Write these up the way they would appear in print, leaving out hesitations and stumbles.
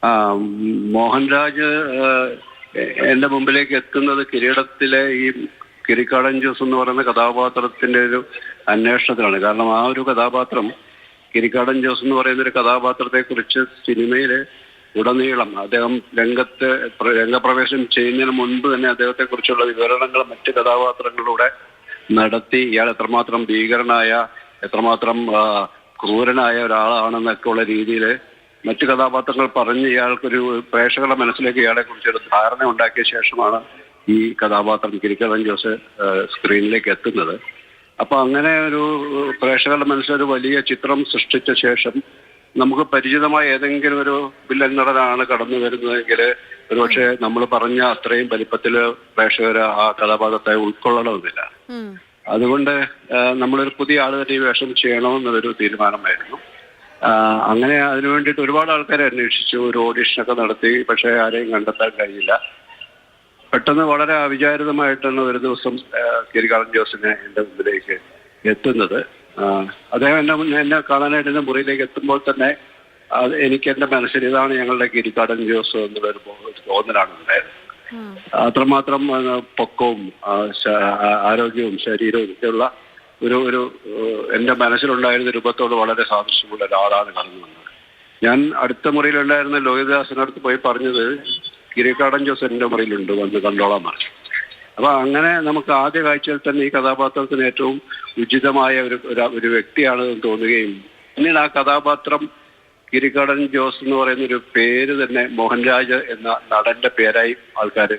ആ മോഹൻരാജ് എന്റെ മുമ്പിലേക്ക് എത്തുന്നത് കിരീടത്തിലെ ഈ കിരിക്കാടൻ ജോസ് എന്ന് പറയുന്ന കഥാപാത്രത്തിന്റെ ഒരു അന്വേഷണത്തിലാണ്. കാരണം ആ ഒരു കഥാപാത്രം, കിരിക്കാടൻ ജോസ് എന്ന് പറയുന്ന ഒരു കഥാപാത്രത്തെ കുറിച്ച് സിനിമയില് ഉടനീളം അദ്ദേഹം രംഗപ്രവേശനം ചെയ്യുന്നതിന് മുൻപ് തന്നെ അദ്ദേഹത്തെ കുറിച്ചുള്ള വിവരണങ്ങൾ മറ്റ് കഥാപാത്രങ്ങളിലൂടെ നടത്തി. ഇയാൾ എത്രമാത്രം ഭീകരനായ, എത്രമാത്രം ക്രൂരനായ ഒരാളാണെന്നൊക്കെ ഉള്ള രീതിയിൽ മറ്റു കഥാപാത്രങ്ങൾ പറഞ്ഞ് ഇയാൾക്കൊരു പ്രേക്ഷകരുടെ മനസ്സിലേക്ക് ഇയാളെ കുറിച്ചൊരു ധാരണ ഉണ്ടാക്കിയ ശേഷമാണ് ഈ കഥാപാത്രം കിരിക്കാടൻ ജോസ് സ്ക്രീനിലേക്ക് എത്തുന്നത്. അപ്പൊ അങ്ങനെ ഒരു പ്രേക്ഷകരുടെ മനസ്സിലൊരു വലിയ ചിത്രം സൃഷ്ടിച്ച ശേഷം നമുക്ക് പരിചിതമായ ഏതെങ്കിലും ഒരു വില്ലൻ നടനാണ് കടന്നു വരുന്നതെങ്കിൽ ഒരുപക്ഷെ നമ്മൾ പറഞ്ഞ അത്രയും വലിപ്പത്തിൽ പ്രേക്ഷകർ ആ കഥാപാത്രത്തെ ഉൾക്കൊള്ളണമെന്നില്ല. അതുകൊണ്ട് നമ്മളൊരു പുതിയ ആൾ തന്നെ ഈ വേഷം ചെയ്യണമെന്നൊരു തീരുമാനമായിരുന്നു. അങ്ങനെ അതിനു വേണ്ടിയിട്ട് ഒരുപാട് ആൾക്കാരെ അന്വേഷിച്ചു, ഒരു ഓഡിഷനൊക്കെ നടത്തി. പക്ഷെ ആരെയും കണ്ടെത്താൻ കഴിഞ്ഞില്ല. പെട്ടെന്ന് വളരെ അവിചാരിതമായിട്ടാണ് ഒരു ദിവസം കിരിക്കാടൻ ജോസിനെ എൻ്റെ മുമ്പിലേക്ക് എത്തുന്നത്. അദ്ദേഹം എന്നെ കാണാനായിട്ട് എൻ്റെ മുറിയിലേക്ക് എത്തുമ്പോൾ തന്നെ എനിക്ക് എൻ്റെ മനസ്സിൽ ഇതാണ് ഞങ്ങളുടെ കിരിക്കാടൻ ജോസ് എന്നുള്ളൊരു തോന്നലാണ് ഉണ്ടായത്. അത്രമാത്രം പൊക്കവും ആരോഗ്യവും ശരീരവും ഒക്കെയുള്ള ഒരു എൻ്റെ മനസ്സിലുണ്ടായിരുന്ന രൂപത്തോട് വളരെ സാദൃശ്യമുള്ള ഒരാളാണ് കടന്നു വന്നത്. ഞാൻ അടുത്ത മുറിയിലുണ്ടായിരുന്ന ലോഹിതദാസിനടുത്ത് പോയി പറഞ്ഞത് കിരിക്കാടൻ ജോസ് എൻ്റെ മുറിയിലുണ്ട്, വന്ന് കണ്ടോളാൻ പറഞ്ഞു. അപ്പൊ അങ്ങനെ നമുക്ക് ആദ്യ കാഴ്ചയിൽ തന്നെ ഈ കഥാപാത്രത്തിന് ഏറ്റവും ഉചിതമായ ഒരു വ്യക്തിയാണെന്ന് തോന്നുകയും പിന്നീട് ആ കഥാപാത്രം കിരിക്കാടൻ ജോസ് എന്ന് പറയുന്ന ഒരു പേര് തന്നെ മോഹൻരാജ് എന്ന നടന്റെ പേരായി ആൾക്കാർ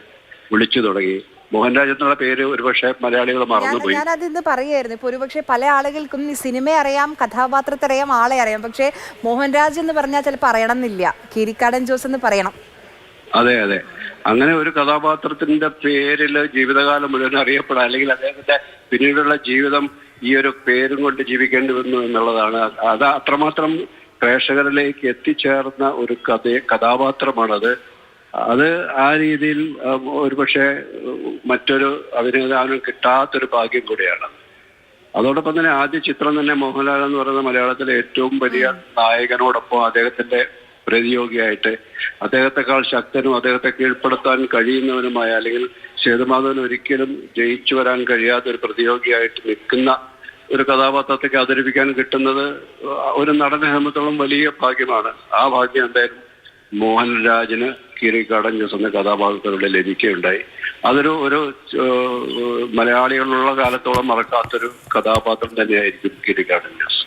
വിളിച്ചു തുടങ്ങി. മോഹൻരാജ് എന്നുള്ള പേര് ഒരുപക്ഷെ മലയാളികൾ മറന്നുപോയി. ഞാനതിന്ന് പറയായിരുന്നു. ഇപ്പൊ ഒരുപക്ഷെ പല ആളുകൾക്കും ഈ സിനിമ അറിയാം, കഥാപാത്രത്തെ അറിയാം, ആളെ അറിയാം. പക്ഷെ മോഹൻരാജ് എന്ന് പറഞ്ഞാൽ ചിലപ്പോൾ അറിയണമെന്നില്ല, കിരിക്കാടൻ ജോസ് എന്ന് പറയണം. അതെ അതെ, അങ്ങനെ ഒരു കഥാപാത്രത്തിന്റെ പേരിൽ ജീവിതകാലം മുഴുവൻ അറിയപ്പെടാം, അല്ലെങ്കിൽ അദ്ദേഹത്തിന്റെ പിന്നീടുള്ള ജീവിതം ഈ ഒരു പേരും കൊണ്ട് ജീവിക്കേണ്ടി വന്നു എന്നുള്ളതാണ്. അത് അത്രമാത്രം പ്രേക്ഷകരിലേക്ക് എത്തിച്ചേർന്ന ഒരു കഥാപാത്രമാണത്. അത് ആ രീതിയിൽ ഒരുപക്ഷെ മറ്റൊരു അഭിനേതാവിനും കിട്ടാത്തൊരു ഭാഗ്യം കൂടിയാണ്. അതോടൊപ്പം തന്നെ ആദ്യ ചിത്രം തന്നെ മോഹൻലാൽ എന്ന് പറയുന്ന മലയാളത്തിലെ ഏറ്റവും വലിയ നായകനോടൊപ്പം അദ്ദേഹത്തിന്റെ പ്രതിയോഗിയായിട്ട്, അദ്ദേഹത്തെക്കാൾ ശക്തനും അദ്ദേഹത്തെ കീഴ്പ്പെടുത്താൻ കഴിയുന്നവനുമായ, അല്ലെങ്കിൽ സേതുമാധവൻ ഒരിക്കലും ജയിച്ചു വരാൻ കഴിയാത്ത ഒരു പ്രതിയോഗിയായിട്ട് നിൽക്കുന്ന ഒരു കഥാപാത്രത്തേക്ക് അവതരിപ്പിക്കാൻ കിട്ടുന്നത് ഒരു നടനെ സംബന്ധിച്ചോളം വലിയ ഭാഗ്യമാണ്. ആ ഭാഗ്യം എന്തായാലും മോഹൻരാജിന് കിരിക്കാടൻ ജോസ് എന്ന കഥാപാത്രത്തിലൂടെ ലഭിക്കുകയുണ്ടായി. അതൊരു മലയാളികളുള്ള കാലത്തോളം മറക്കാത്തൊരു കഥാപാത്രം തന്നെയായിരിക്കും കിരിക്കാടൻ ജോസ്.